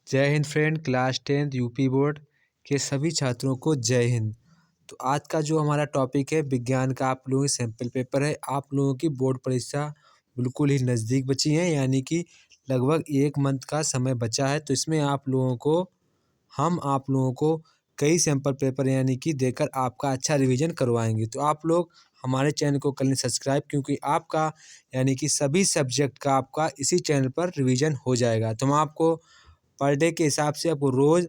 जय Hind friend. Class 10th UP board के सभी छात्रों को जय हिंद। तो आज का जो हमारा टॉपिक है विज्ञान का, आप लोगों की सैंपल पेपर है। आप लोगों की बोर्ड परीक्षा बिल्कुल ही नज़दीक बची है, यानी कि लगभग 1 मंथ का समय बचा है। तो इसमें आप लोगों को कई सैंपल पेपर यानी कि देकर आपका अच्छा रिवीजन करवाएंगे। तो आप लोग हमारे चैनल को कर लें सब्सक्राइब, क्योंकि आपका यानी कि सभी सब्जेक्ट का आपका इसी चैनल पर रिवीजन हो जाएगा। तो हम आपको पर डे के हिसाब से आपको रोज़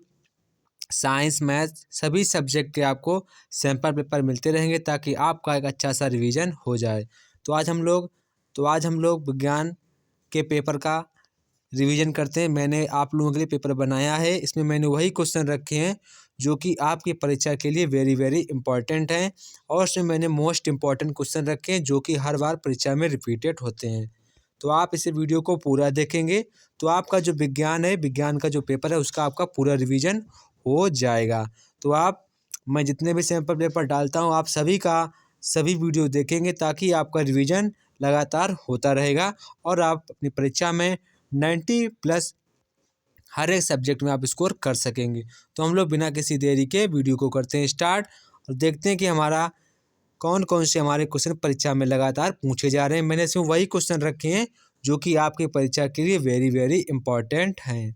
साइंस, मैथ सभी सब्जेक्ट के आपको सैंपल पेपर मिलते रहेंगे, ताकि आपका एक अच्छा सा रिवीजन हो जाए। तो आज हम लोग विज्ञान के पेपर का रिवीजन करते हैं। मैंने आप लोगों के लिए पेपर बनाया है। इसमें मैंने वही क्वेश्चन रखे हैं जो कि आपकी परीक्षा के लिए वेरी वेरी इंपॉर्टेंट हैं, और उसमें मैंने मोस्ट इम्पॉर्टेंट क्वेश्चन रखे हैं जो कि हर बार परीक्षा में रिपीटेड होते हैं। तो आप इस वीडियो को पूरा देखेंगे तो आपका जो विज्ञान का जो पेपर है उसका आपका पूरा रिवीजन हो जाएगा। तो मैं जितने भी सैंपल पेपर डालता हूँ आप सभी वीडियो देखेंगे, ताकि आपका रिवीजन लगातार होता रहेगा और आप अपनी परीक्षा में 90 प्लस हर एक सब्जेक्ट में आप स्कोर कर सकेंगे। तो हम लोग बिना किसी देरी के वीडियो को करते हैं स्टार्ट, और देखते हैं कि हमारा कौन कौन से हमारे क्वेश्चन परीक्षा में लगातार पूछे जा रहे हैं। मैंने इसमें वही क्वेश्चन रखे हैं जो कि आपकी परीक्षा के लिए वेरी वेरी इंपॉर्टेंट हैं।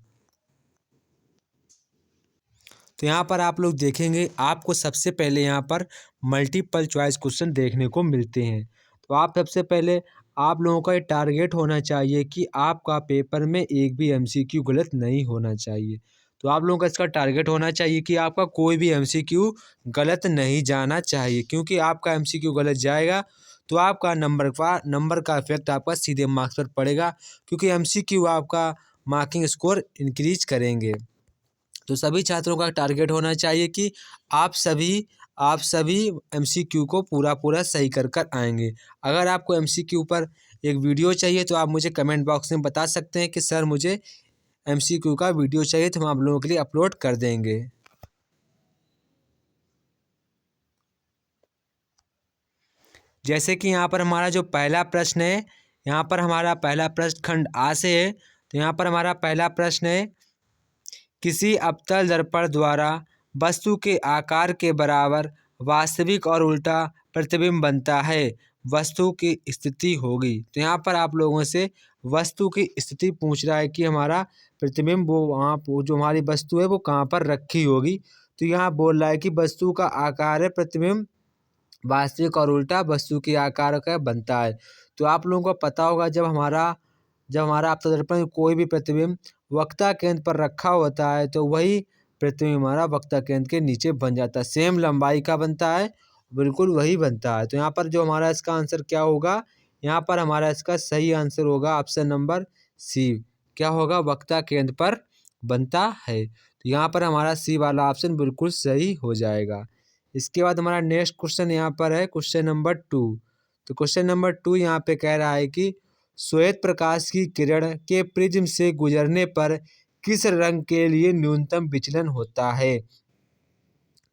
तो यहाँ पर आप लोग देखेंगे, आपको सबसे पहले यहाँ पर मल्टीपल चॉइस क्वेश्चन देखने को मिलते हैं। तो सबसे पहले आप लोगों का ये टारगेट होना चाहिए कि आपका पेपर में एक भी एमसीक्यू गलत नहीं होना चाहिए। तो आप लोगों का इसका टारगेट होना चाहिए कि आपका कोई भी एमसीक्यू गलत नहीं जाना चाहिए, क्योंकि आपका एमसीक्यू गलत जाएगा तो आपका नंबर का इफेक्ट आपका सीधे मार्क्स पर पड़ेगा, क्योंकि एमसीक्यू आपका मार्किंग स्कोर इंक्रीज करेंगे। तो सभी छात्रों का टारगेट होना चाहिए कि आप सभी एमसीक्यू को पूरा सही कर आएंगे। अगर आपको एमसीक्यू पर एक वीडियो चाहिए तो आप मुझे कमेंट बॉक्स में बता सकते हैं कि सर मुझे एमसीक्यू का वीडियो चाहिए, तो हम आप लोगों के लिए अपलोड कर देंगे। जैसे कि यहाँ पर हमारा जो पहला प्रश्न है, यहाँ पर हमारा पहला प्रश्न खंड आ से है। तो यहाँ पर हमारा पहला प्रश्न है, किसी अवतल दर्पण द्वारा वस्तु के आकार के बराबर वास्तविक और उल्टा प्रतिबिंब बनता है, वस्तु की स्थिति होगी। तो यहाँ पर आप लोगों से वस्तु की स्थिति पूछ रहा है कि हमारा प्रतिबिंब वो जो हमारी वस्तु है वो कहाँ पर रखी होगी। तो यहाँ बोल रहा है कि वस्तु का आकार है प्रतिबिंब वास्तविक और उल्टा वस्तु के आकार का बनता है। तो आप लोगों को पता होगा, जब हमारा अवतल दर्पण में कोई भी प्रतिबिंब वक्ता केंद्र पर रखा होता है तो वही प्रतिबिंब हमारा वक्ता केंद्र के नीचे बन जाता है। सेम लंबाई का बनता है, बिल्कुल वही बनता है। तो यहाँ पर जो हमारा इसका आंसर क्या होगा, यहाँ पर हमारा इसका सही आंसर होगा ऑप्शन नंबर सी। क्या होगा, वक्ता केंद्र पर बनता है। तो यहाँ पर हमारा सी वाला ऑप्शन बिल्कुल सही हो जाएगा। इसके बाद हमारा नेक्स्ट क्वेश्चन यहाँ पर है क्वेश्चन नंबर 2। तो क्वेश्चन नंबर 2 यहाँ पे कह रहा है कि श्वेत प्रकाश की किरण के प्रिज्म से गुजरने पर किस रंग के लिए न्यूनतम विचलन होता है।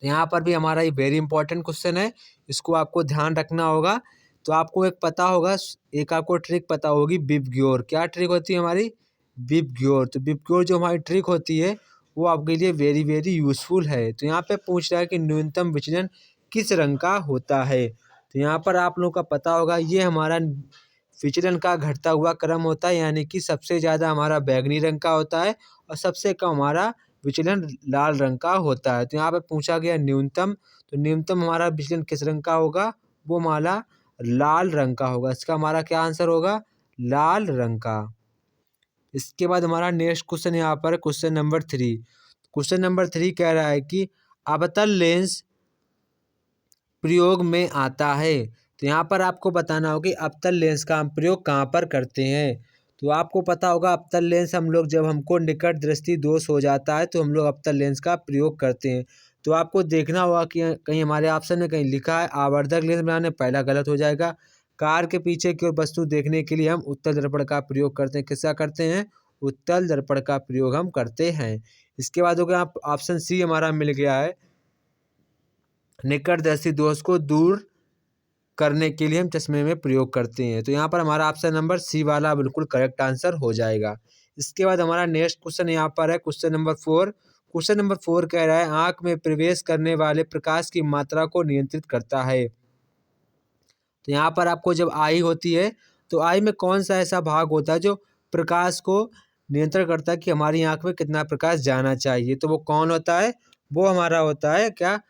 यहाँ पर भी हमारा ये वेरी इंपॉर्टेंट क्वेश्चन है, इसको आपको ध्यान रखना होगा। तो आपको एक आपको ट्रिक पता होगी, बिबग्योर। क्या ट्रिक होती है हमारी, बिबग्योर। तो बिबग्योर जो हमारी ट्रिक होती है वो आपके लिए वेरी वेरी यूज़फुल है। तो यहाँ पे पूछ रहा है कि न्यूनतम विचलन किस रंग का होता है। तो यहाँ पर आप लोगों का पता होगा, ये हमारा विचलन का घटता हुआ क्रम होता है, यानी कि सबसे ज़्यादा हमारा बैंगनी रंग का होता है और सबसे कम हमारा विचलन लाल रंग का होता है। तो यहाँ पे पूछा गया न्यूनतम, तो न्यूनतम हमारा विचलन किस रंग का होगा, वो हमारा लाल रंग का होगा। इसका हमारा क्या आंसर होगा, लाल रंग का। इसके बाद हमारा नेक्स्ट क्वेश्चन यहाँ पर क्वेश्चन नंबर 3। क्वेश्चन नंबर 3 कह रहा है कि अवतल लेंस प्रयोग में आता है। तो यहाँ पर आपको बताना होगा कि अवतल लेंस का हम प्रयोग कहाँ पर करते हैं। तो आपको पता होगा, अवतल लेंस हम लोग जब हमको निकट दृष्टि दोष हो जाता है तो हम लोग अवतल लेंस का प्रयोग करते हैं। तो आपको देखना होगा कि कहीं हमारे ऑप्शन में कहीं लिखा है आवर्धक लेंस बनाने, पहला गलत हो जाएगा। कार के पीछे की ओर वस्तु देखने के लिए हम उत्तल दर्पण का प्रयोग करते हैं। किसका करते हैं, उत्तल दर्पण का प्रयोग हम करते हैं। इसके बाद हो गया ऑप्शन सी हमारा मिल गया है, निकटदर्शी दोष को दूर करने के लिए हम चश्मे में प्रयोग करते हैं। तो यहाँ पर हमारा ऑप्शन नंबर सी वाला बिल्कुल करेक्ट आंसर हो जाएगा। इसके बाद हमारा नेक्स्ट क्वेश्चन यहाँ पर है क्वेश्चन नंबर 4। क्वेश्चन नंबर 4 कह रहा है आँख में प्रवेश करने वाले प्रकाश की मात्रा को नियंत्रित करता है। तो यहाँ पर आपको जब आई होती है तो आई में कौन सा ऐसा भाग होता है जो प्रकाश को नियंत्रण करता है कि हमारी आँख में कितना प्रकाश जाना चाहिए। तो वो कौन होता है? वो हमारा होता है क्या?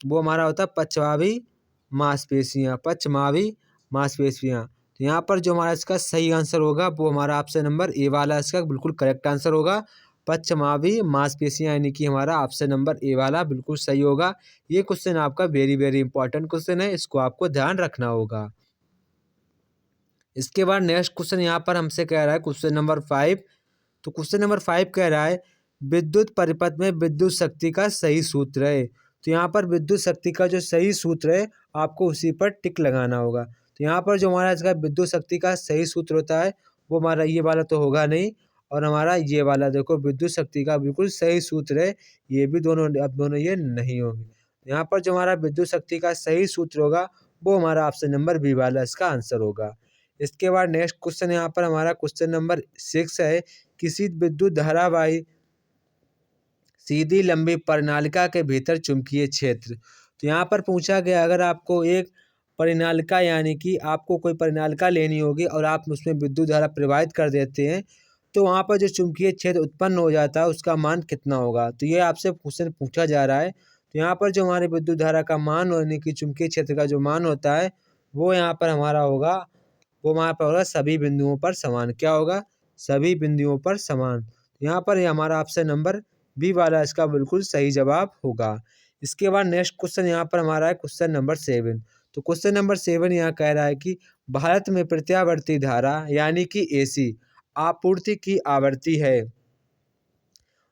वो हमारा होता है पश्चमावी मांसपेशियाँ, पश्चमावी मांसपेशियाँ। तो यहाँ पर जो हमारा इसका सही आंसर होगा वो हमारा ऑप्शन नंबर ए वाला इसका बिल्कुल करेक्ट आंसर होगा। पश्चमावी मांसपेशियाँ यानी कि हमारा ऑप्शन नंबर ए वाला बिल्कुल सही होगा। ये क्वेश्चन आपका वेरी वेरी इंपॉर्टेंट क्वेश्चन है, इसको आपको ध्यान रखना होगा। इसके बाद नेक्स्ट क्वेश्चन यहाँ पर हमसे कह रहा है क्वेश्चन नंबर 5। तो क्वेश्चन नंबर 5 कह रहा है विद्युत परिपथ में विद्युत शक्ति का सही सूत्र है। तो यहाँ पर विद्युत शक्ति का जो सही सूत्र है आपको उसी पर टिक लगाना होगा। तो यहाँ पर जो हमारा इसका विद्युत शक्ति का सही सूत्र होता है वो हमारा ये वाला तो होगा नहीं, और हमारा ये वाला देखो विद्युत शक्ति का बिल्कुल सही सूत्र है, ये भी दोनों अब दोनों ये नहीं होंगे। यहाँ पर जो हमारा विद्युत शक्ति का सही सूत्र होगा वो हमारा ऑप्शन नंबर बी वाला इसका आंसर होगा। इसके बाद नेक्स्ट क्वेश्चन यहाँ पर हमारा क्वेश्चन नंबर 6 है। किसी विद्युत धारावाही सीधी लंबी परिनालिका के भीतर चुंबकीय क्षेत्र। तो यहाँ पर पूछा गया अगर आपको एक परिनालिका यानी कि आपको कोई परिनालिका लेनी होगी और आप उसमें विद्युत धारा प्रवाहित कर देते हैं तो वहाँ पर जो चुंबकीय क्षेत्र उत्पन्न हो जाता है उसका मान कितना होगा। तो ये आपसे क्वेश्चन पूछा जा रहा है। तो यहाँ पर जो हमारे विद्युत धारा का मान यानी कि चुंबकीय क्षेत्र का जो मान होता है वो यहाँ पर हमारा होगा, वो वहाँ पर होगा सभी बिंदुओं पर समान। क्या होगा? सभी बिंदुओं पर समान। यहाँ पर ये हमारा ऑप्शन नंबर बी वाला इसका बिल्कुल सही जवाब होगा। इसके बाद नेक्स्ट क्वेश्चन यहाँ पर हमारा है क्वेश्चन नंबर 7। तो क्वेश्चन नंबर 7 यहाँ कह रहा है कि भारत में प्रत्यावर्ती धारा यानी कि एसी आपूर्ति की आवृत्ति है।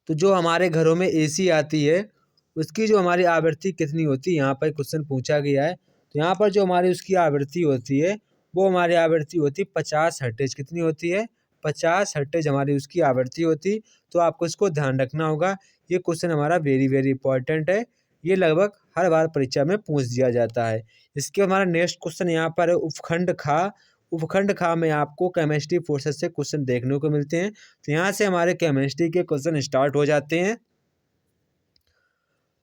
तो जो हमारे घरों में एसी आती है उसकी जो हमारी आवृत्ति कितनी होती है यहाँ पर क्वेश्चन पूछा गया है। तो यहाँ पर जो हमारी उसकी आवृत्ति होती है वो हमारी आवृत्ति होती है 50 हर्ट्ज। कितनी होती है? 50 हर्ट्ज हमारी उसकी आवृत्ति होती। तो आपको इसको ध्यान रखना होगा। ये क्वेश्चन हमारा वेरी वेरी इंपॉर्टेंट है, ये लगभग हर बार परीक्षा में पूछ दिया जाता है। इसके हमारा नेक्स्ट क्वेश्चन यहाँ पर है उपखंड खा। उपखंड खा में आपको केमिस्ट्री फोर्सेस से क्वेश्चन देखने को मिलते हैं। तो यहाँ से हमारे केमिस्ट्री के क्वेश्चन स्टार्ट हो जाते हैं।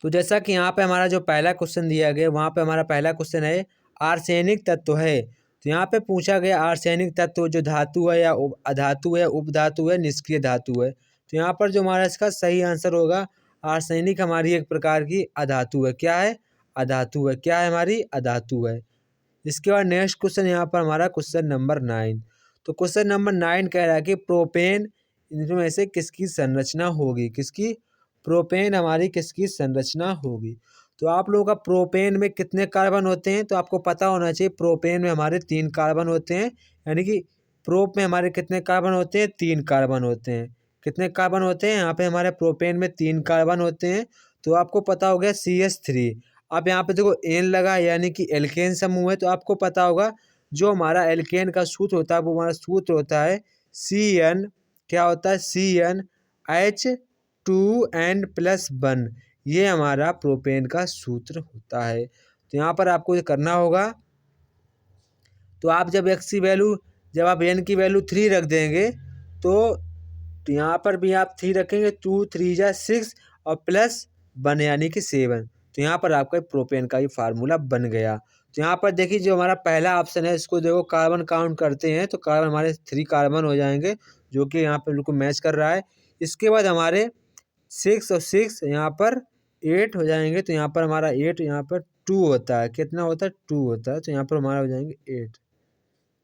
तो जैसा कि यहाँ पे हमारा जो पहला क्वेश्चन दिया गया वहाँ पे हमारा पहला क्वेश्चन है आर्सेनिक तत्व है। तो यहाँ पे पूछा गया आर्सेनिक तत्व जो धातु है या अधातु है, उपधातु है, निष्क्रिय धातु है। तो यहाँ पर जो हमारा इसका सही आंसर होगा आर्सेनिक हमारी एक प्रकार की अधातु है। क्या है? अधातु है। क्या है? हमारी अधातु है। इसके बाद नेक्स्ट क्वेश्चन यहाँ पर हमारा क्वेश्चन नंबर 9। तो क्वेश्चन नंबर 9 कह रहा है कि प्रोपेन इनमें से किसकी संरचना होगी? किसकी? प्रोपेन हमारी किसकी संरचना होगी? तो आप लोगों का प्रोपेन में कितने कार्बन होते हैं तो आपको पता होना चाहिए। प्रोपेन में हमारे 3 कार्बन होते हैं, यानी कि प्रोप में हमारे कितने कार्बन होते हैं? 3 कार्बन होते हैं। कितने कार्बन होते हैं? यहाँ पे हमारे प्रोपेन में 3 कार्बन होते हैं। तो आपको पता हो गया CH3। अब यहाँ पे देखो एन लगा यानी कि एल्केन समूह है। तो आपको पता होगा जो हमारा एल्केन का सूत्र होता है वो हमारा सूत्र होता है CN। क्या होता है? CnH2n+1। ये हमारा प्रोपेन का सूत्र होता है। तो यहाँ पर आपको ये करना होगा। तो आप जब x की वैल्यू जब आप n की वैल्यू 3 रख देंगे तो यहाँ पर भी आप 3 रखेंगे, 2 3 जा 6 और +1 यानी कि 7। तो यहाँ पर आपका प्रोपेन का ये फार्मूला बन गया। तो यहाँ पर देखिए जो हमारा पहला ऑप्शन है इसको देखो कार्बन काउंट करते हैं तो कार्बन हमारे 3 कार्बन हो जाएंगे जो कि यहाँ पर बिल्कुल मैच कर रहा है। इसके बाद हमारे 6 और 6 यहाँ पर 8 हो जाएंगे। तो यहाँ पर हमारा 8 यहाँ पर 2 होता है। कितना होता है? 2 होता है। तो यहाँ पर हमारा हो जाएंगे 8।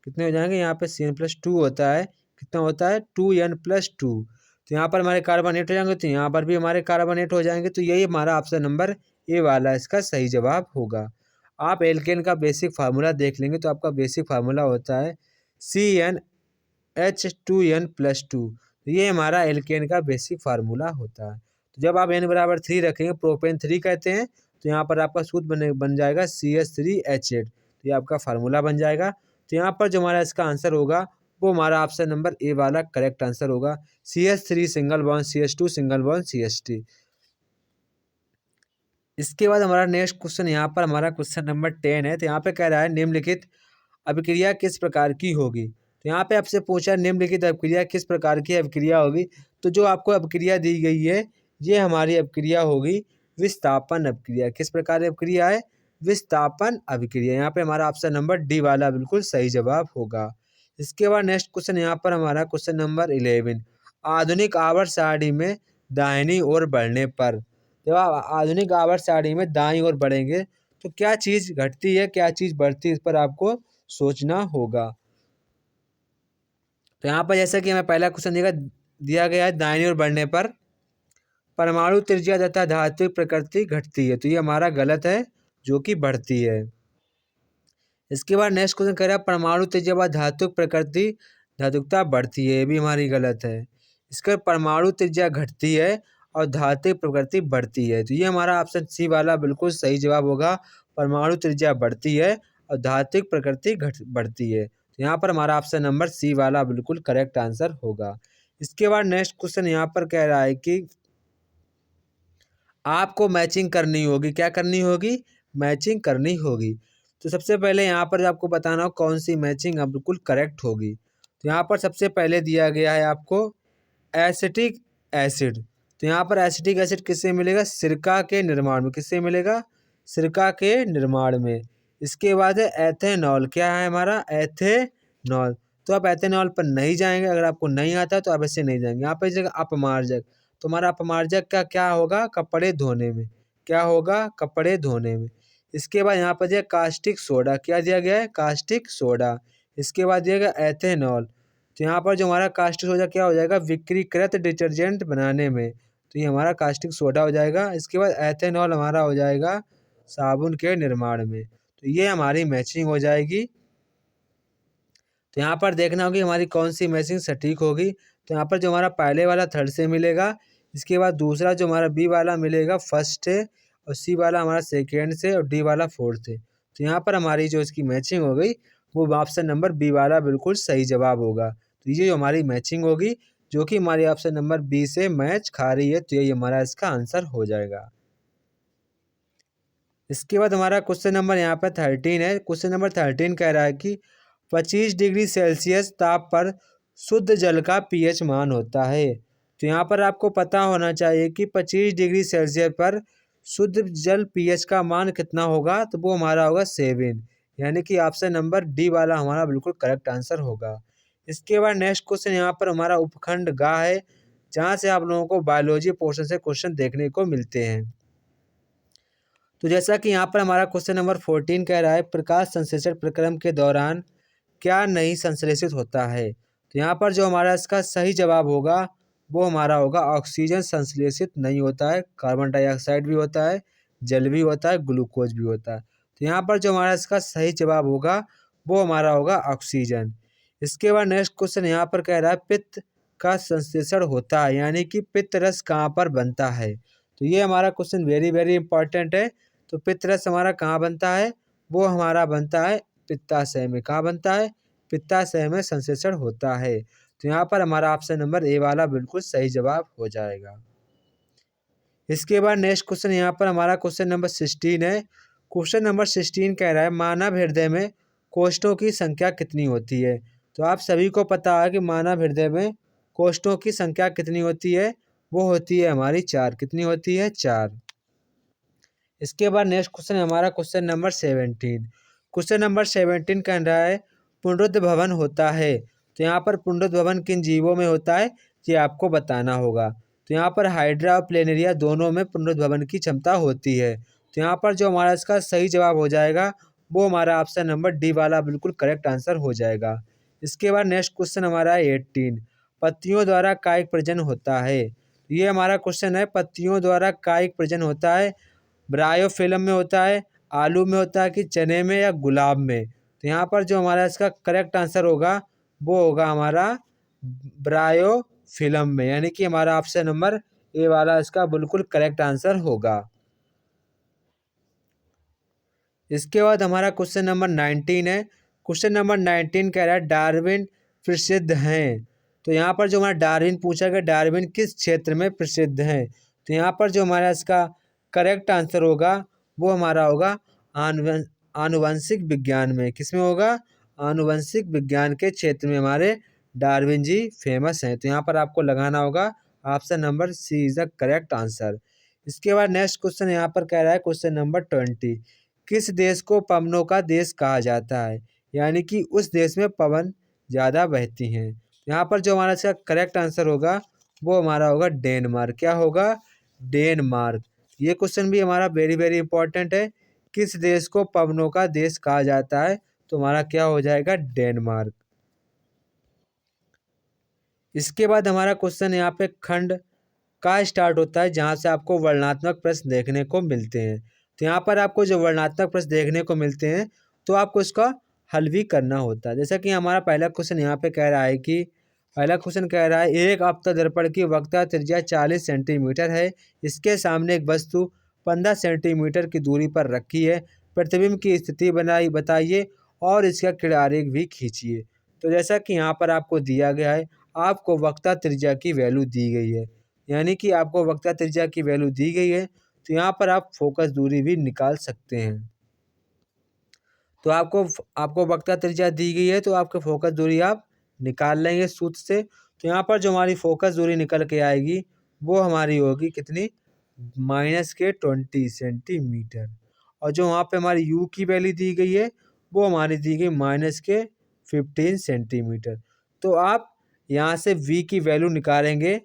कितने हो जाएंगे? यहाँ पे CN+2 होता है। कितना होता है? 2n+2। तो यहाँ पर हमारे कार्बन 8 हो जाएंगे, तो यहाँ पर भी हमारे कार्बन 8 हो जाएंगे। तो यही हमारा ऑप्शन नंबर ए वाला इसका सही जवाब होगा। आप एल्केन का बेसिक फार्मूला देख लेंगे तो आपका बेसिक फार्मूला होता है CnH2n+2। तो ये हमारा एल्केन का बेसिक फार्मूला होता है। तो जब आप n=3 रखेंगे, प्रोपेन 3 कहते हैं, तो यहाँ पर आपका सूत्र बन जाएगा CH3H8। तो ये आपका फार्मूला बन जाएगा। तो यहाँ पर जो हमारा इसका आंसर होगा वो हमारा ऑप्शन नंबर ए वाला करेक्ट आंसर होगा। CH3 single bond CH2 single bond CH3। इसके बाद हमारा नेक्स्ट क्वेश्चन यहाँ पर हमारा क्वेश्चन नंबर 10 है। तो यहाँ पे कह रहा है निम्नलिखित अभिक्रिया किस प्रकार की होगी? तो यहाँ पे आपसे पूछा निम्नलिखित अपक्रिया किस प्रकार की अपक्रिया होगी। तो जो आपको अपक्रिया दी गई है ये हमारी अपक्रिया होगी विस्थापन अपक्रिया। किस प्रकार की अपक्रिया है? विस्थापन अभिक्रिया। यहाँ पे हमारा ऑप्शन नंबर डी वाला बिल्कुल सही जवाब होगा। इसके बाद नेक्स्ट क्वेश्चन यहाँ पर हमारा क्वेश्चन नंबर 11। आधुनिक आवर्त सारणी में दाहिनी ओर बढ़ने पर, जब आप आधुनिक आवर्त सारणी में दाईं ओर बढ़ेंगे तो क्या चीज़ घटती है क्या चीज़ बढ़ती है, इस पर आपको सोचना होगा। तो यहाँ पर जैसा कि हमें पहला क्वेश्चन दिया गया है दाहिनी ओर बढ़ने पर परमाणु त्रिज्या तथा धात्विक प्रकृति घटती है, तो ये हमारा गलत है जो कि बढ़ती है। इसके बाद नेक्स्ट क्वेश्चन कह रहा है परमाणु त्रिज्या व धात्विक प्रकृति धात्विकता बढ़ती है, ये भी हमारी गलत है। इसका परमाणु त्रिज्या घटती है और धात्विक प्रकृति बढ़ती है, तो ये हमारा ऑप्शन सी वाला बिल्कुल सही जवाब होगा। परमाणु त्रिज्या बढ़ती है और धात्विक प्रकृति बढ़ती है, तो यहाँ पर हमारा ऑप्शन नंबर सी वाला बिल्कुल करेक्ट आंसर होगा। इसके बाद नेक्स्ट क्वेश्चन यहाँ पर कह रहा है कि आपको मैचिंग करनी होगी। क्या करनी होगी? मैचिंग करनी होगी। तो सबसे पहले यहाँ पर आपको बताना हो कौन सी मैचिंग बिल्कुल करेक्ट होगी। तो यहाँ पर सबसे पहले दिया गया है आपको एसिटिक एसिड। तो यहाँ पर एसिटिक एसिड किससे मिलेगा? सिरका के निर्माण में। किससे मिलेगा? सिरका के निर्माण में। इसके बाद है एथेनॉल। क्या है हमारा? एथेनॉल। तो आप एथेनॉल पर नहीं जाएंगे, अगर आपको नहीं आता तो आप ऐसे नहीं जाएंगे। यहाँ पर जगह अपमार्जक, तो हमारा अपमार्जक का क्या होगा? कपड़े धोने में। क्या होगा? कपड़े धोने में। इसके बाद यहाँ पर दिया कास्टिक सोडा। क्या दिया गया है? Caustic soda. इसके बाद दिया गया एथेनॉल। तो यहाँ पर जो हमारा कास्टिक सोडा क्या हो जाएगा? विक्रीकृत डिटर्जेंट बनाने में, तो ये हमारा कास्टिक सोडा हो जाएगा। इसके बाद एथेनॉल हमारा हो जाएगा साबुन के निर्माण में, तो ये हमारी मैचिंग हो जाएगी। तो यहाँ पर देखना होगी हमारी कौन सी मैचिंग सटीक होगी। तो यहाँ पर जो हमारा पहले वाला थर्ड से मिलेगा, इसके बाद दूसरा जो हमारा बी वाला मिलेगा फर्स्ट से, और सी वाला हमारा सेकेंड से, और डी वाला फोर्थ से। तो यहाँ पर हमारी जो इसकी मैचिंग हो गई वो ऑप्शन नंबर बी वाला बिल्कुल सही जवाब होगा। तो ये जो हमारी मैचिंग होगी जो कि हमारी ऑप्शन नंबर बी से मैच खा रही है, तो यही हमारा इसका आंसर हो जाएगा। इसके बाद हमारा क्वेश्चन नंबर यहाँ पर 13 है। क्वेश्चन नंबर 13 कह रहा है कि 25 डिग्री सेल्सियस ताप पर शुद्ध जल का पीएच मान होता है। तो यहाँ पर आपको पता होना चाहिए कि 25 डिग्री सेल्सियस पर शुद्ध जल पीएच का मान कितना होगा, तो वो हमारा होगा 7, यानी कि ऑप्शन नंबर डी वाला हमारा बिल्कुल करेक्ट आंसर होगा। इसके बाद नेक्स्ट क्वेश्चन यहाँ पर हमारा उपखंड ग है, जहाँ से आप लोगों को बायोलॉजी पोर्शन से क्वेश्चन देखने को मिलते हैं। तो जैसा कि यहाँ पर हमारा क्वेश्चन नंबर 14 कह रहा है प्रकाश संश्लेषण प्रक्रम के दौरान क्या नहीं संश्लेषित होता है। तो यहाँ पर जो हमारा इसका सही जवाब होगा वो हमारा होगा ऑक्सीजन संश्लेषित नहीं होता है, कार्बन डाइऑक्साइड भी होता है, जल भी होता है, ग्लूकोज भी होता है। तो यहाँ पर जो हमारा इसका सही जवाब होगा वो हमारा होगा ऑक्सीजन। इसके बाद नेक्स्ट क्वेश्चन यहाँ पर कह रहा है पित्त का संश्लेषण होता है, यानी कि पित्त रस कहाँ पर बनता है। तो ये हमारा क्वेश्चन वेरी वेरी इंपॉर्टेंट है। तो पित्त रस हमारा कहाँ बनता है? वो हमारा बनता है पित्ताशय में। कहाँ बनता है? पित्ताशय में संश्लेषण होता है। तो यहाँ पर हमारा ऑप्शन नंबर ए वाला बिल्कुल सही जवाब हो जाएगा। इसके बाद नेक्स्ट क्वेश्चन यहाँ पर हमारा क्वेश्चन नंबर 16 है। क्वेश्चन नंबर 16 कह रहा है मानव हृदय में कोष्ठों की संख्या कितनी होती है। तो आप सभी को पता है कि मानव हृदय में कोष्ठों की संख्या कितनी होती है, वो होती है हमारी 4। कितनी होती है? 4। इसके बाद नेक्स्ट क्वेश्चन हमारा क्वेश्चन नंबर 17। क्वेश्चन नंबर 17 कह रहा है पुनरुद्ध भवन होता है। तो यहाँ पर पुनरुद्ध भवन किन जीवों में होता है ये आपको बताना होगा। तो यहाँ पर हाइड्रा और प्लेनेरिया दोनों में पुनरुद्ध भवन की क्षमता होती है। तो यहाँ पर जो हमारा इसका सही जवाब हो जाएगा वो हमारा ऑप्शन नंबर डी वाला बिल्कुल करेक्ट आंसर हो जाएगा। इसके बाद नेक्स्ट क्वेश्चन हमारा 18 पत्तियों द्वारा कायिक प्रजनन होता है। ये हमारा क्वेश्चन है पत्तियों द्वारा कायिक प्रजनन होता है, ब्रायोफिल्म में होता है, आलू में होता है कि चने में या गुलाब में। तो यहाँ पर जो हमारा इसका करेक्ट आंसर होगा वो होगा हमारा ब्रायोफिल्म में, यानी कि हमारा ऑप्शन नंबर ए वाला इसका बिल्कुल करेक्ट आंसर होगा। इसके बाद हमारा क्वेश्चन नंबर 19 है। क्वेश्चन नंबर 19 कह रहा है डार्विन प्रसिद्ध हैं। तो यहाँ पर जो हमारा डार्विन पूछा गया, डार्विन किस क्षेत्र में प्रसिद्ध हैं। तो यहाँ पर जो हमारा इसका करेक्ट आंसर होगा वो हमारा होगा आनुवंशिक विज्ञान में। किस में होगा? आनुवंशिक विज्ञान के क्षेत्र में हमारे डार्विन जी फेमस हैं। तो यहाँ पर आपको लगाना होगा option number C is the correct answer. इसके बाद नेक्स्ट क्वेश्चन यहाँ पर कह रहा है क्वेश्चन नंबर 20, किस देश को पवनों का देश कहा जाता है, यानी कि उस देश में पवन ज़्यादा बहती हैं। यहाँ पर जो हमारा इसका करेक्ट आंसर होगा वो हमारा होगा डेनमार्क। क्या होगा? डेनमार्क। ये क्वेश्चन भी हमारा वेरी वेरी इंपॉर्टेंट है। किस देश को पवनों का देश कहा जाता है? तो हमारा क्या हो जाएगा? डेनमार्क। इसके बाद हमारा क्वेश्चन यहाँ पे खंड का स्टार्ट होता है जहाँ से आपको वर्णनात्मक प्रश्न देखने को मिलते हैं। तो यहाँ पर आपको जो वर्णनात्मक प्रश्न देखने को मिलते हैं तो आपको इसका हल भी करना होता है। जैसा कि हमारा पहला क्वेश्चन यहाँ पे कह रहा है कि पहला क्वेश्चन कह रहा है एक अवतल दर्पण की वक्रता त्रिज्या 40 सेंटीमीटर है। इसके सामने एक वस्तु 15 सेंटीमीटर की दूरी पर रखी है। प्रतिबिंब की स्थिति बताइए और इसका क्रियारेख भी खींचिए। तो जैसा कि यहाँ पर आपको दिया गया है, आपको वक्रता त्रिज्या की वैल्यू दी गई है, यानी कि आपको वक्रता त्रिज्या की वैल्यू दी गई है। तो यहाँ पर आप फोकस दूरी भी निकाल सकते हैं। तो आपको वक्रता त्रिज्या दी गई है तो आपको फोकस दूरी आप निकाल लेंगे सूत्र से। तो यहाँ पर जो हमारी फोकस दूरी निकल के आएगी वो हमारी होगी कितनी? -20 सेंटीमीटर। और जो वहाँ पे हमारी यू की वैल्यू दी गई है वो हमारी दी गई -15 सेंटीमीटर। तो आप यहाँ से v की वैल्यू निकालेंगे,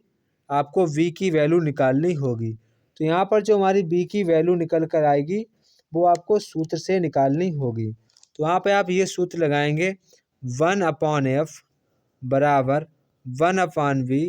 आपको v की वैल्यू निकालनी होगी। तो यहाँ पर जो हमारी v की वैल्यू निकल कर आएगी वो आपको सूत्र से निकालनी होगी। तो वहाँ पे आप ये सूत्र लगाएंगे 1/f बराबर 1/v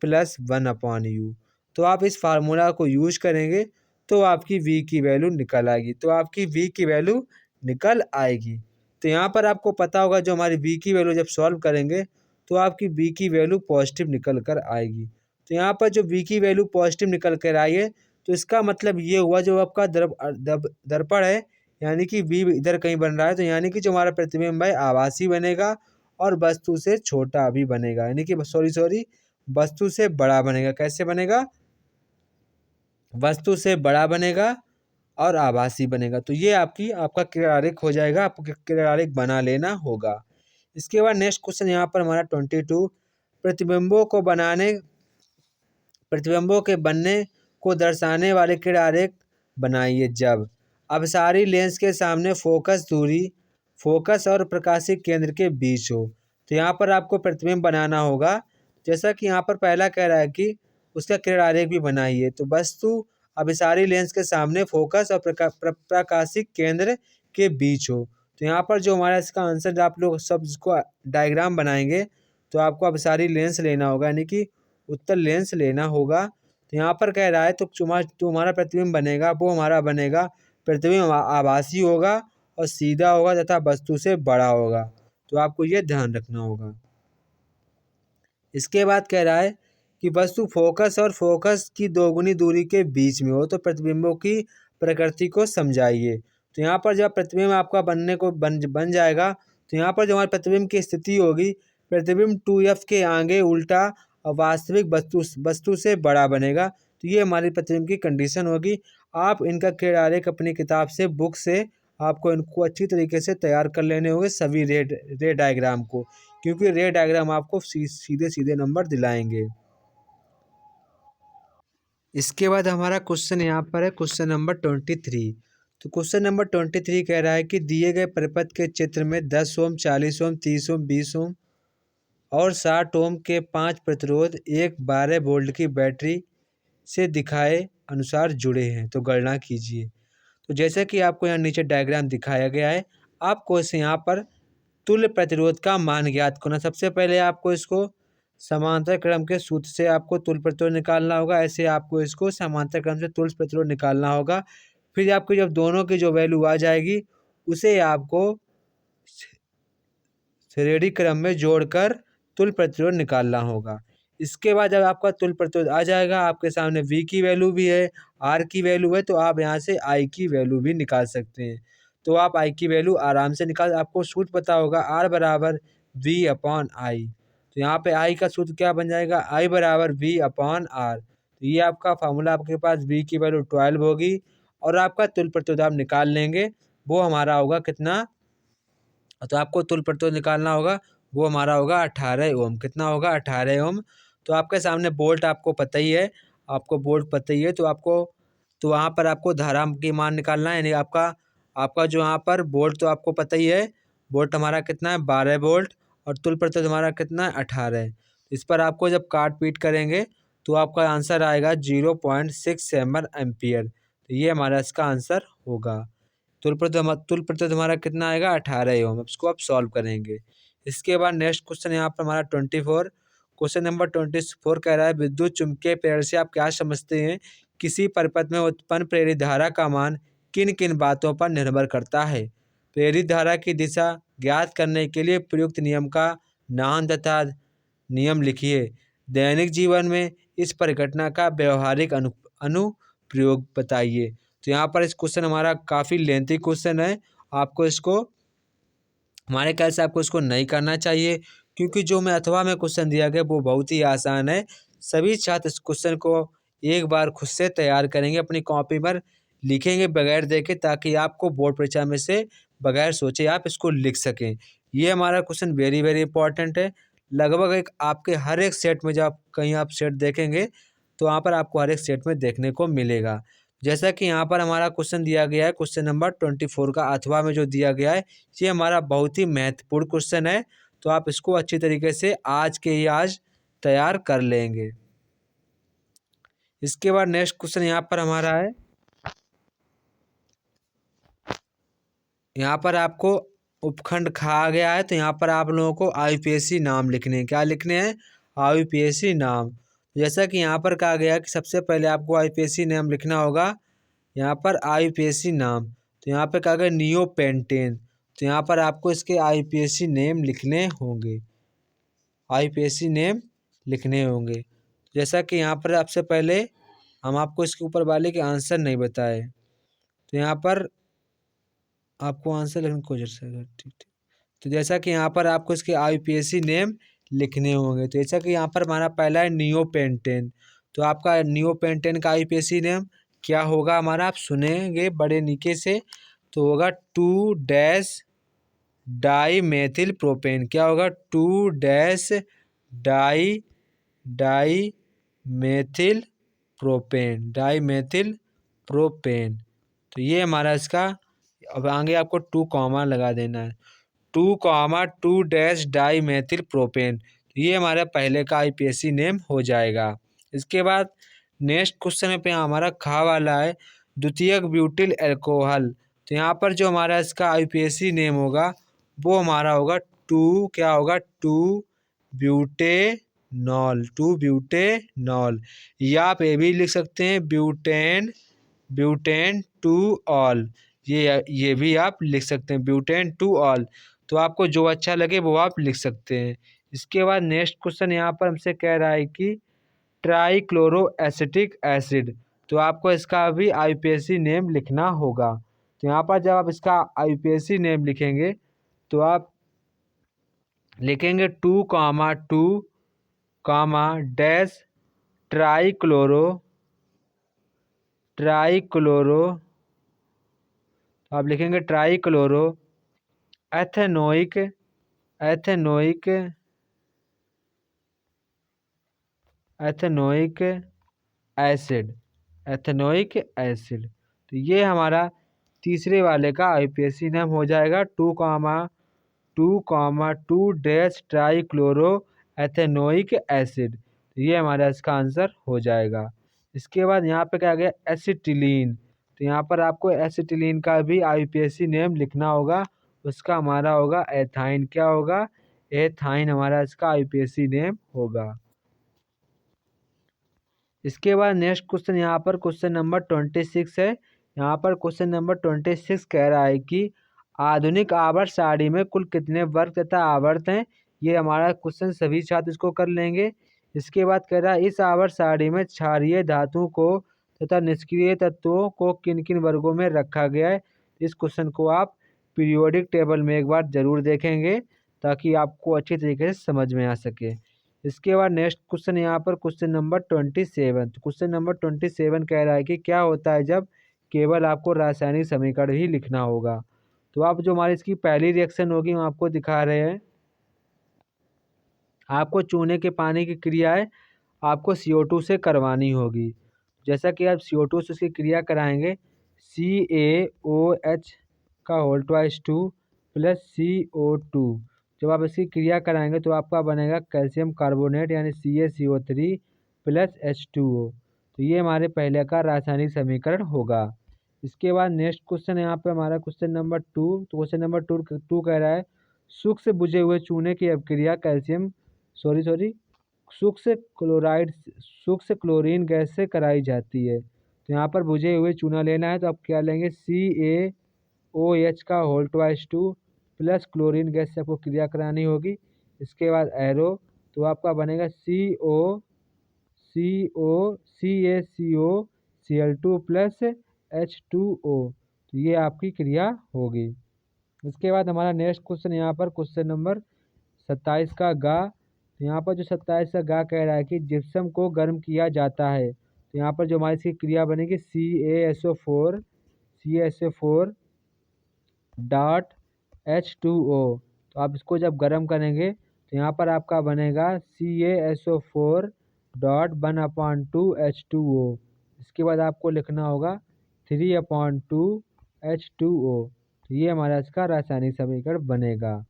प्लस 1/u। तो आप इस फार्मूला को यूज करेंगे तो आपकी v की वैल्यू निकल आएगी। तो आपकी v की वैल्यू निकल आएगी। तो यहाँ पर आपको पता होगा जो हमारी v की वैल्यू जब सॉल्व करेंगे तो आपकी v की वैल्यू पॉजिटिव निकल कर आएगी। तो यहाँ पर जो v की वैल्यू पॉजिटिव निकल कर आई है तो इसका मतलब ये हुआ जो आपका दर्पण है, यानी कि v इधर कहीं बन रहा है, तो यानी कि जो हमारा प्रतिबिंब है आभासी बनेगा और वस्तु से छोटा भी बनेगा, यानी कि सॉरी वस्तु से बड़ा बनेगा। कैसे बनेगा? वस्तु से बड़ा बनेगा और आभासी बनेगा। तो ये आपका क्रियारेख हो जाएगा, आपको क्रियारेख बना लेना होगा। इसके बाद नेक्स्ट क्वेश्चन यहाँ पर हमारा 22, प्रतिबिंबों के बनने को दर्शाने वाले क्रियारेख बनाइए जब अपसारी लेंस के सामने फोकस और प्रकाशिक केंद्र के बीच हो। तो यहाँ पर आपको प्रतिबिंब बनाना होगा। जैसा कि यहाँ पर पहला कह रहा है कि उसका क्रियारेख भी बनाइए। तो वस्तु अभिसारी लेंस के सामने फोकस और प्रकाशिक केंद्र के बीच हो। तो यहाँ पर जो हमारा इसका आंसर आप लोग सब इसको डायग्राम बनाएंगे तो आपको अभिसारी लेंस लेना होगा, यानी कि उत्तल लेंस लेना होगा। तो यहाँ पर कह रहा है तो हमारा प्रतिबिंब बनेगा वो हमारा बनेगा प्रतिबिंब आभासी होगा और सीधा होगा तथा वस्तु से बड़ा होगा। तो आपको ये ध्यान रखना होगा। इसके बाद कह रहा है कि वस्तु फोकस और फोकस की दोगुनी दूरी के बीच में हो। तो प्रतिबिंबों की प्रकृति को समझाइए। तो यहाँ पर जब प्रतिबिंब आपका बन जाएगा तो यहाँ पर जो हमारे प्रतिबिंब की स्थिति होगी, प्रतिबिंब 2f के आगे उल्टा और वास्तविक वस्तु से बड़ा बनेगा। तो ये हमारी प्रतिबिंब की कंडीशन होगी। आप इनका क्रियारेख अपनी किताब से बुक से आपको इनको अच्छी तरीके से तैयार कर लेने होंगे सभी रे डायग्राम को, क्योंकि रे डायग्राम आपको सीधे सीधे नंबर दिलाएंगे। इसके बाद हमारा क्वेश्चन यहाँ पर है क्वेश्चन नंबर 23। तो क्वेश्चन नंबर 23 कह रहा है कि दिए गए परिपथ के चित्र में 10 ओम 40 ओम 30 ओम 20 ओम और 60 ओम के 5 प्रतिरोध एक 12 वोल्ट की बैटरी से दिखाए अनुसार जुड़े हैं। तो गणना कीजिए। तो जैसे कि आपको यहाँ नीचे डायग्राम दिखाया गया है, आपको इसे यहाँ पर तुल्य प्रतिरोध का मान ज्ञात करना। सबसे पहले आपको इसको समांतर क्रम के सूत्र से आपको तुल्य प्रतिरोध निकालना होगा। ऐसे आपको इसको समांतर क्रम से तुल्य प्रतिरोध निकालना होगा। फिर आपको जब दोनों की जो वैल्यू आ जाएगी उसे आपको श्रेणी क्रम में जोड़कर तुल्य प्रतिरोध निकालना होगा। इसके बाद जब आपका तुल्य प्रतिरोध आ जाएगा, आपके सामने V की वैल्यू भी है, R की वैल्यू है, तो आप यहाँ से I की वैल्यू भी निकाल सकते हैं। तो आप I की वैल्यू आराम से आपको सूत्र पता होगा R बराबर V/I। तो यहाँ पे I का सूत्र क्या बन जाएगा? I बराबर V/R। तो ये आपका फार्मूला, आपके पास V की वैल्यू 12 होगी और आपका तुल्य प्रतिरोध आप निकाल लेंगे, वो हमारा होगा कितना? तो आपको तुल्य प्रतिरोध निकालना होगा, वो हमारा होगा 18 ओम। कितना होगा? 18 ओम। तो आपके सामने वोल्ट आपको पता ही है, आपको वोल्ट पता ही है, तो वहाँ पर आपको धारा की मान निकालना है, यानी आपका जो यहाँ पर वोल्ट तो आपको पता ही है, वोल्ट हमारा कितना है? 12 वोल्ट, और तुल्य प्रतिरोध हमारा कितना है? 18। इस पर आपको जब काट पीट करेंगे तो आपका आंसर आएगा 0.67 एम्पियर। तो ये हमारा इसका आंसर होगा। तुल्य प्रतिरोध हमारा कितना आएगा? 18 ओम। अब इसको आप सॉल्व करेंगे। इसके बाद नेक्स्ट क्वेश्चन यहाँ पर हमारा 24, क्वेश्चन नंबर 24 कह रहा है, विद्युत चुम्बकीय प्रेरण से आप क्या समझते हैं? किसी परिपथ में उत्पन्न प्रेरित धारा का मान किन किन बातों पर निर्भर करता है? प्रेरित धारा की दिशा ज्ञात करने के लिए प्रयुक्त नियम का नाम तथा नियम लिखिए। दैनिक जीवन में इस परिघटना का व्यवहारिक अनुप्रयोग बताइए। तो यहाँ पर इस क्वेश्चन हमारा काफ़ी लेंथी क्वेश्चन है, आपको इसको हमारे ख्याल से आपको इसको नहीं करना चाहिए, क्योंकि जो मैं अथवा में क्वेश्चन दिया गया वो बहुत ही आसान है। सभी छात्र इस क्वेश्चन को एक बार खुद से तैयार करेंगे, अपनी कॉपी पर लिखेंगे बगैर देखे, ताकि आपको बोर्ड परीक्षा में से बगैर सोचे आप इसको लिख सकें। ये हमारा क्वेश्चन वेरी वेरी इंपॉर्टेंट है। लगभग एक आपके हर एक सेट में, जब आप कहीं आप सेट देखेंगे तो वहाँ पर आपको हर एक सेट में देखने को मिलेगा। जैसा कि यहाँ पर हमारा क्वेश्चन दिया गया है, क्वेश्चन नंबर 24 का अथवा में जो दिया गया है, ये हमारा बहुत ही महत्वपूर्ण क्वेश्चन है। तो आप इसको अच्छी तरीके से आज के ही आज तैयार कर लेंगे। इसके बाद नेक्स्ट क्वेश्चन यहाँ पर हमारा है, यहाँ पर आपको उपखंड कहा गया है, तो यहाँ पर आप लोगों को आईयूपीएसी नाम लिखने हैं। क्या लिखने हैं? आईयूपीएसी नाम। जैसा कि यहाँ पर कहा गया है कि सबसे पहले आपको आईयूपीएसी नाम लिखना होगा, यहाँ पर आईयूपीएसी नाम। तो यहाँ पे कहा गया नियोपेंटेन, तो यहाँ पर आपको इसके आईयूपीएसी नेम लिखने होंगे, आईयूपीएसी नेम लिखने होंगे। जैसा कि यहाँ पर सबसे पहले हम आपको इसके ऊपर वाले के आंसर नहीं बताए, तो यहाँ पर आपको आंसर लिखने को ठीक ठीक। तो जैसा कि यहाँ पर आपको इसके आईयूपीएसी नेम लिखने होंगे, तो जैसा कि यहाँ पर हमारा पहला है नियोपेंटेन, तो आपका नियोपेंटेन का आईयूपीएसी नेम क्या होगा हमारा? आप सुनेंगे बड़े नीचे से, तो होगा 2 डैश डाई मेथिल प्रोपेन। क्या होगा? 2 dash dimethyl propane, dimethyl propane. तो ये हमारा इसका, अब आगे आपको 2 कॉमा लगा देना है, 2 डैश डाई मेथिल प्रोपेन। ये हमारा पहले का आईयूपीएसी नेम हो जाएगा। इसके बाद नेक्स्ट क्वेश्चन पे हमारा खा वाला है, द्वितीयक ब्यूटिल अल्कोहल। तो यहाँ पर जो हमारा इसका आईयूपीएसी नेम होगा वो हमारा होगा 2, क्या होगा? 2 ब्यूटेनॉल, 2 ब्यूटेनॉल, या आप ये भी लिख सकते हैं ब्यूटेन 2 ऑल, ये भी आप लिख सकते हैं, ब्यूटेन 2 ऑल। तो आपको जो अच्छा लगे वो आप लिख सकते हैं। इसके बाद नेक्स्ट क्वेश्चन यहाँ पर हमसे कह रहा है कि ट्राईक्लोरो एसिटिक एसिड, तो आपको इसका भी आईयूपीएसी नेम लिखना होगा। तो यहाँ पर जब आप इसका आईयूपीएसी नेम लिखेंगे तो आप लिखेंगे 2, डैश ट्राईक्लोरो, आप लिखेंगे ट्राईक्लोरो एथेनोइक एसिड, तो ये हमारा तीसरे वाले का आईयूपीएसी नेम हो जाएगा, 2, डैश ट्राईक्लोरो एथेनोइक एसिड। तो ये हमारा इसका आंसर हो जाएगा। इसके बाद यहाँ पे क्या गया? एसिटिलीन, तो यहाँ पर आपको एसिटिलीन का भी आईयूपीएसी नेम लिखना होगा, उसका हमारा होगा एथाइन। क्या होगा? एथाइन हमारा इसका आईयूपीएसी नेम होगा। इसके बाद नेक्स्ट क्वेश्चन यहाँ पर क्वेश्चन नंबर 26 है। यहाँ पर क्वेश्चन नंबर 26 कह रहा है कि आधुनिक आवर्त सारणी में कुल कितने वर्ग तथा आवर्त हैं? ये हमारा क्वेश्चन सभी छात्र इसको कर लेंगे। इसके बाद कह रहा है इस आवर्त सारणी में क्षारीय धातु को तथा निष्क्रिय तत्वों को किन किन वर्गों में रखा गया है? इस क्वेश्चन को आप पीरियोडिक टेबल में एक बार जरूर देखेंगे, ताकि आपको अच्छी तरीके से समझ में आ सके। इसके बाद नेक्स्ट क्वेश्चन यहाँ पर क्वेश्चन नंबर 27, क्वेश्चन नंबर 27 कह रहा है कि क्या होता है जब केवल आपको रासायनिक समीकरण ही लिखना होगा? तो आप जो हमारी इसकी पहली रिएक्शन होगी हम आपको दिखा रहे हैं। आपको चूने के पानी की क्रियाएं आपको CO2 से करवानी होगी। जैसा कि आप CO2 से उसकी क्रिया कराएंगे, CaOH का होल ट्वाइस 2 प्लस CO2। जब आप इसकी क्रिया कराएंगे तो आपका बनेगा कैल्शियम कार्बोनेट यानी CaCO3 प्लस H2O। तो ये हमारे पहले का रासायनिक समीकरण होगा। इसके बाद नेक्स्ट क्वेश्चन यहाँ पे हमारा क्वेश्चन नंबर 2। तो क्वेश्चन नंबर 2 कह रहा है सूक्ष्म बुझे हुए चूने की अपक्रिया कैल्शियम सूक्ष्म क्लोरीन गैस से कराई जाती है। तो यहाँ पर बुझे हुए चूना लेना है तो आप क्या लेंगे, CaOH का whole twice 2 plus chlorine gas से आपको क्रिया करानी होगी। इसके बाद एरो तो आपका बनेगा CaCO Cl2 प्लस H2O। तो ये आपकी क्रिया होगी। इसके बाद हमारा नेक्स्ट क्वेश्चन यहाँ पर क्वेश्चन नंबर 27 का गा। तो यहाँ पर जो 27 का गा कह रहा है कि जिप्सम को गर्म किया जाता है। तो यहाँ पर जो हमारी इसकी क्रिया बनेगी CaSO4 डॉट H2O। तो आप इसको जब गर्म करेंगे तो यहाँ पर आपका बनेगा CaSO4 डॉट 1/2 H2O। इसके बाद आपको लिखना होगा 3/2 H2O। तो ये हमारा इसका रासायनिक समीकरण बनेगा।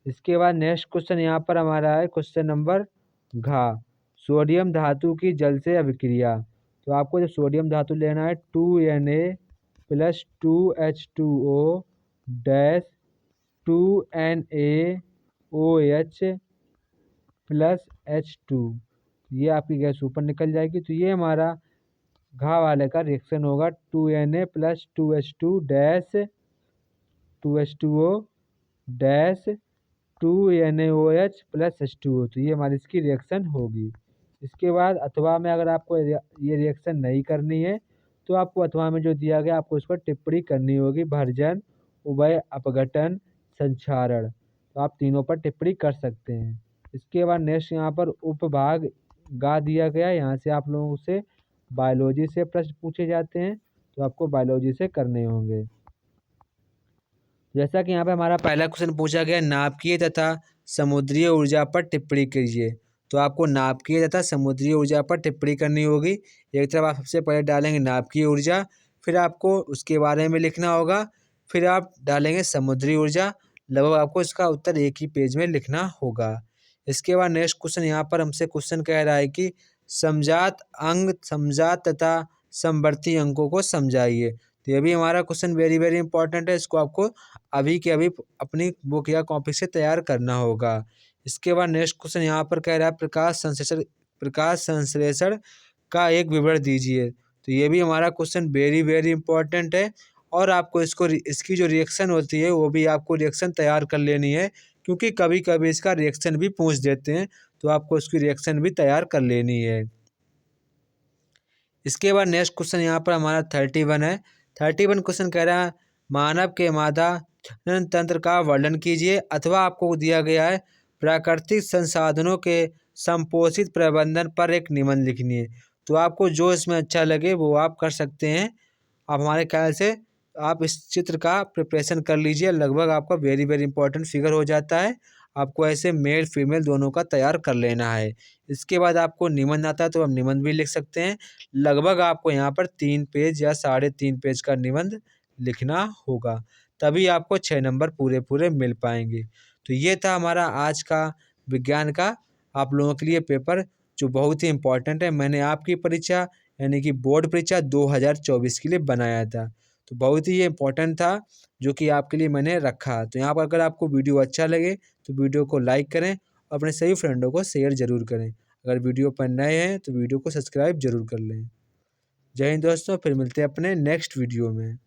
इसके बाद नेक्स्ट क्वेश्चन यहाँ पर हमारा है क्वेश्चन नंबर घ, सोडियम धातु की जल से अभिक्रिया। तो आपको जो सोडियम धातु लेना है 2Na plus 2H2O dash 2NaOH plus H2। ये आपकी गैस ऊपर निकल जाएगी। तो ये हमारा घा वाले का रिएक्शन होगा 2Na plus 2H2 dash 2H2O dash 2NaOH plus H2O। तो ये हमारी इसकी रिएक्शन होगी। इसके बाद अथवा में अगर आपको ये रिएक्शन नहीं करनी है तो आपको अथवा में जो दिया गया आपको उस पर टिप्पणी करनी होगी, भर्जन, उभय अपघटन, संक्षारण। तो आप तीनों पर टिप्पणी कर सकते हैं। इसके बाद नेक्स्ट यहाँ पर उपभाग गा दिया गया। यहाँ से आप लोगों से बायोलॉजी से प्रश्न पूछे जाते हैं तो आपको बायोलॉजी से करने होंगे। जैसा कि यहाँ पे हमारा पहला क्वेश्चन पूछा गया, नाभिकीय तथा समुद्रीय ऊर्जा पर टिप्पणी कीजिए। तो आपको नाभिकीय तथा समुद्रीय ऊर्जा पर टिप्पणी करनी होगी। एक तरफ आप सबसे पहले डालेंगे नाभिकीय ऊर्जा, फिर आपको उसके बारे में लिखना होगा, फिर आप डालेंगे समुद्री ऊर्जा। लगभग आपको इसका उत्तर एक ही पेज में लिखना होगा। इसके बाद नेक्स्ट क्वेश्चन यहाँ पर हमसे क्वेश्चन कह रहा है कि समजात तथा समवर्ती अंकों को समझाइए। तो ये भी हमारा क्वेश्चन वेरी इंपॉर्टेंट है। इसको आपको अभी के अभी अपनी बुक या कॉपी से तैयार करना होगा। इसके बाद नेक्स्ट क्वेश्चन यहाँ पर कह रहा है प्रकाश संश्लेषण का एक विवरण दीजिए। तो ये भी हमारा क्वेश्चन वेरी इंपॉर्टेंट है और आपको इसकी जो रिएक्शन होती है वो भी आपको रिएक्शन तैयार कर लेनी है, क्योंकि कभी कभी इसका रिएक्शन भी पूछ देते हैं। तो आपको इसकी रिएक्शन भी तैयार कर लेनी है। इसके बाद नेक्स्ट क्वेश्चन यहाँ पर हमारा 31 है। 31 क्वेश्चन कह रहा है मानव के मादा जनन तंत्र का वर्णन कीजिए, अथवा आपको दिया गया है प्राकृतिक संसाधनों के संपोषित प्रबंधन पर एक निबंध लिखनी है। तो आपको जो इसमें अच्छा लगे वो आप कर सकते हैं। आप हमारे ख्याल से आप इस चित्र का प्रिपरेशन कर लीजिए। लगभग आपका वेरी इंपॉर्टेंट फिगर हो जाता है। आपको ऐसे मेल फीमेल दोनों का तैयार कर लेना है। इसके बाद आपको निबंध आता है तो आप निबंध भी लिख सकते हैं। लगभग आपको यहाँ पर 3 पेज या 3.5 पेज का निबंध लिखना होगा, तभी आपको 6 नंबर पूरे मिल पाएंगे। तो ये था हमारा आज का विज्ञान का आप लोगों के लिए पेपर, जो बहुत ही इम्पोर्टेंट है। मैंने आपकी परीक्षा यानी कि बोर्ड परीक्षा 2024 के लिए बनाया था, तो बहुत ही ये इम्पोर्टेंट था जो कि आपके लिए मैंने रखा। तो यहाँ पर अगर आपको वीडियो अच्छा लगे तो वीडियो को लाइक करें और अपने सभी फ्रेंडों को शेयर ज़रूर करें। अगर वीडियो पर नए हैं तो वीडियो को सब्सक्राइब जरूर कर लें। जय हिंद दोस्तों, फिर मिलते हैं अपने नेक्स्ट वीडियो में।